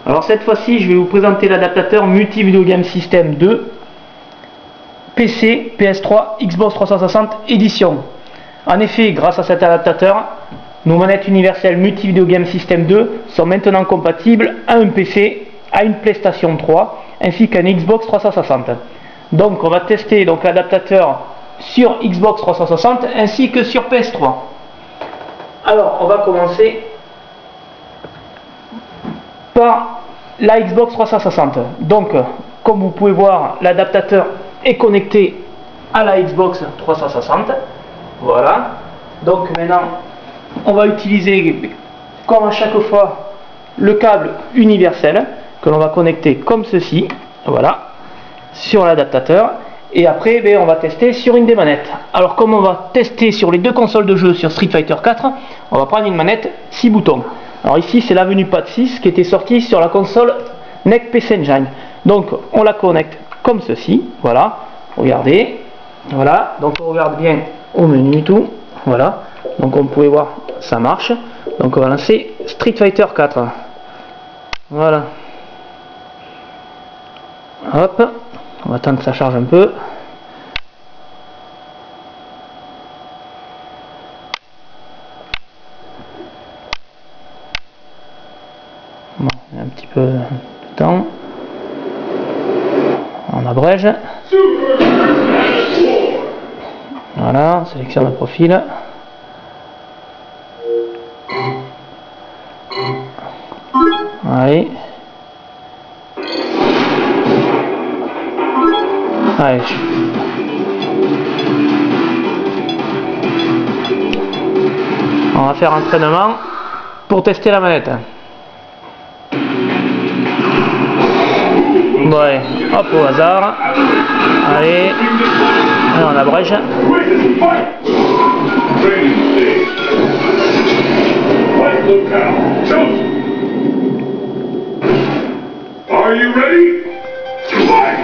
Alors cette fois-ci, je vais vous présenter l'adaptateur Multi Video Game System 2 PC, PS3, Xbox 360 édition. En effet, grâce à cet adaptateur, nos manettes universelles Multi Video Game System 2 sont maintenant compatibles à un PC, à une PlayStation 3 ainsi qu'à un Xbox 360. Donc on va tester l'adaptateur sur Xbox 360 ainsi que sur PS3. Alors on va commencer par la Xbox 360. Donc comme vous pouvez voir, l'adaptateur est connecté à la Xbox 360. Voilà. Donc maintenant on va utiliser comme à chaque fois le câble universel que l'on va connecter comme ceci. Voilà, sur l'adaptateur. Et après on va tester sur une des manettes. Alors comme on va tester sur les deux consoles de jeu sur Street Fighter 4, on va prendre une manette 6 boutons. Alors ici c'est l'avenue Pad 6 qui était sortie sur la console NEC PC Engine. Donc on la connecte comme ceci. Voilà, regardez. Voilà, donc on regarde bien au menu tout. Voilà, donc on pouvait voir ça marche. Donc on va lancer Street Fighter 4. Voilà. Hop, on va attendre que ça charge un peu. Bon, il y a un petit peu de temps. On abrège. Voilà, sélectionne le profil. Allez. Allez. On va faire un entraînement pour tester la manette. Ouais, hop au hasard. Allez. Allez, on abrège. Are you ready? Fight!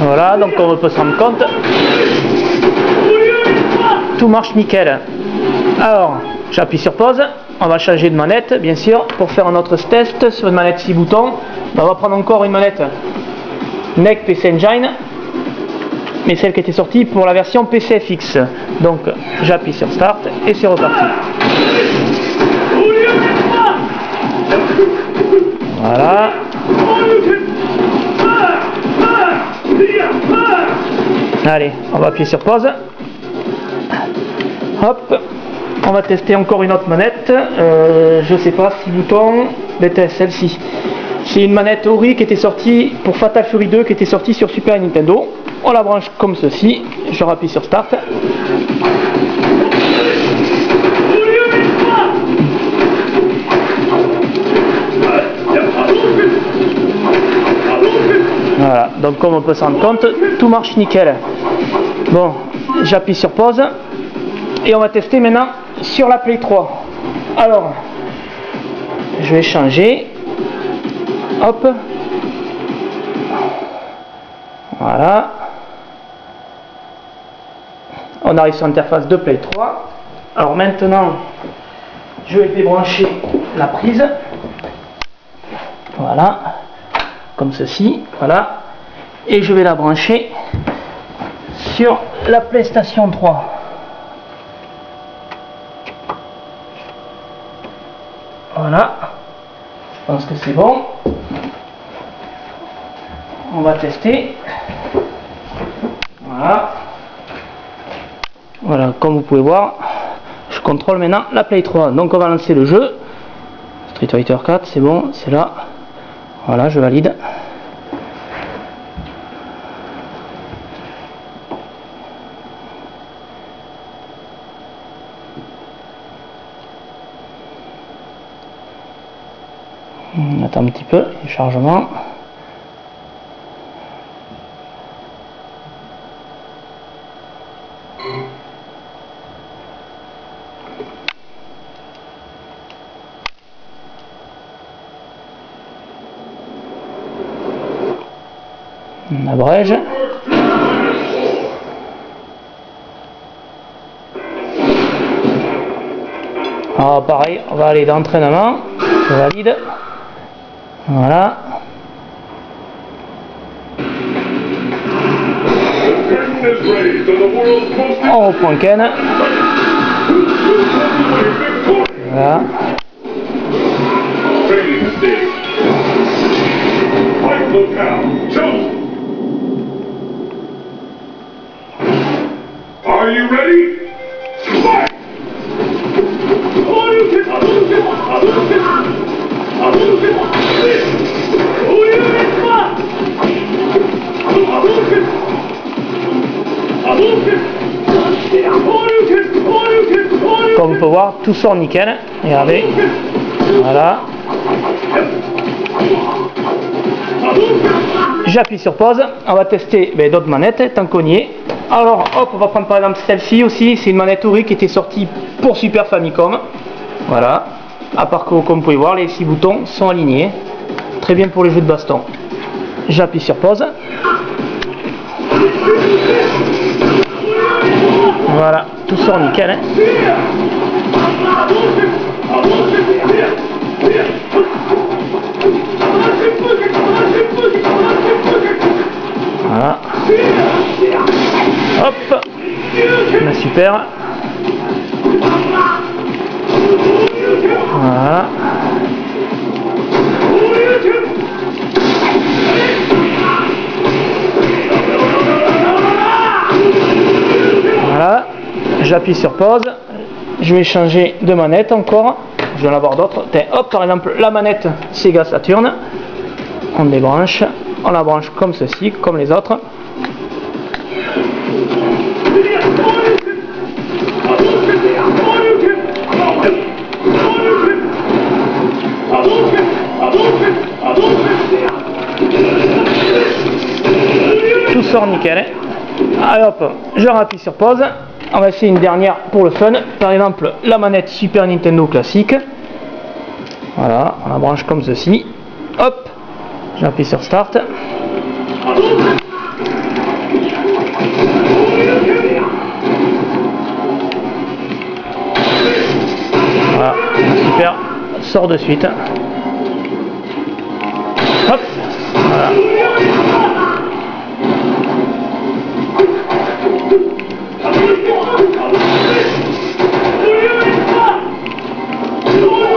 Voilà, donc on peut se rendre compte, tout marche nickel. Alors, j'appuie sur pause, on va changer de manette, bien sûr, pour faire un autre test sur une manette 6 boutons. On va prendre encore une manette NEC PC Engine, mais celle qui était sortie pour la version PCFX. Donc j'appuie sur Start et c'est reparti. Voilà. Allez, on va appuyer sur pause. Hop, on va tester encore une autre manette. Je sais pas, 6 boutons. Peut-être celle-ci. C'est une manette Ori qui était sortie pour Fatal Fury 2 qui était sortie sur Super Nintendo. On la branche comme ceci. Je rappuie sur Start. Voilà, donc comme on peut s'en rendre compte, tout marche nickel. Bon, j'appuie sur pause et on va tester maintenant sur la Play 3. Alors, je vais changer. Hop. Voilà. On arrive sur l'interface de Play 3. Alors maintenant, je vais débrancher la prise. Voilà. Comme ceci, voilà, et je vais la brancher sur la PlayStation 3. Voilà, je pense que c'est bon. On va tester. Voilà. Voilà, comme vous pouvez voir, je contrôle maintenant la Play 3. Donc on va lancer le jeu. Street Fighter 4, c'est bon, c'est là. Voilà, je valide. On attend un petit peu, le chargement. On abrège. Alors pareil, on va aller dans entraînement, je valide. Voilà. On reprend Ken. Voilà. Are you ready? Fight! Comme on peut voir, tout sort nickel. Regardez. Voilà. J'appuie sur pause. On va tester d'autres manettes tant qu'on y est. Alors hop, on va prendre par exemple celle-ci aussi. C'est une manette Ori qui était sortie pour Super Famicom. Voilà. À part que comme vous pouvez voir, les 6 boutons sont alignés. Très bien pour les jeux de baston. J'appuie sur pause. Voilà, tout sort nickel. Hein. Voilà. Hop. Là, super. Voilà. Voilà. J'appuie sur pause. Je vais changer de manette encore. Je vais en avoir d'autres. Hop, par exemple, la manette Sega Saturn. On débranche. On la branche comme ceci, comme les autres. Tout sort nickel. Allez hop, je rappuie sur pause. On va essayer une dernière pour le fun. Par exemple, la manette Super Nintendo classique. Voilà, on la branche comme ceci. Hop, j'appuie sur Start. Voilà, super, sort de suite. Hop, voilà.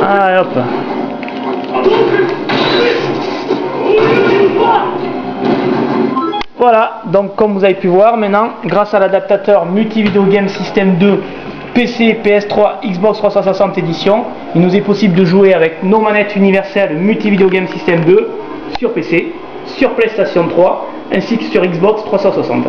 Allez hop. Voilà, donc comme vous avez pu voir maintenant, grâce à l'adaptateur Multi-Video Game System 2 PC, PS3, Xbox 360 édition, il nous est possible de jouer avec nos manettes universelles Multi-Video Game System 2 sur PC, sur PlayStation 3 ainsi que sur Xbox 360.